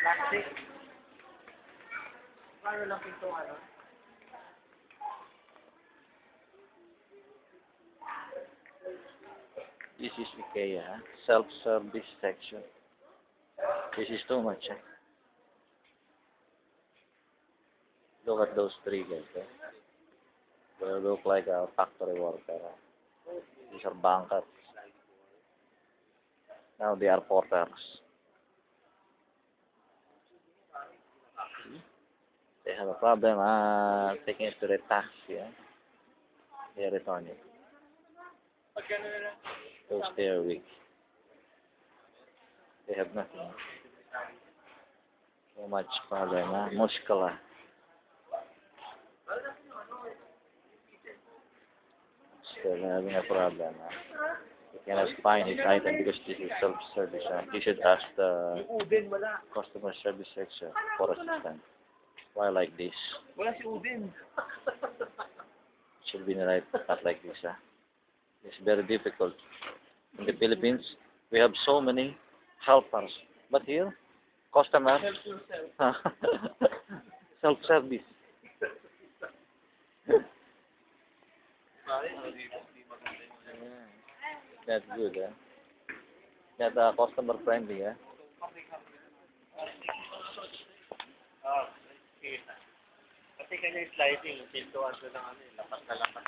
Plastic. Paano lang pinto ano? This is IKEA, self-service section. This is too much. Look at those three guys. They look like a factory worker. These are bankers. Now they are porters. They have a problem taking it to the taxi. They return it. Those they are weak. They have nothing. So much problem. Mushkala. Still having a problem. You cannot find this item because this is self-service. You should ask the customer service section for assistance. Why like this? Wala si Udin. Should be not like this. It's very difficult. In the Philippines, we have so many helpers. But here, customer, self-service. That's good. That's customer friendly. Kasi kanya yung sliding, pintuan doon lang lapas na lapas.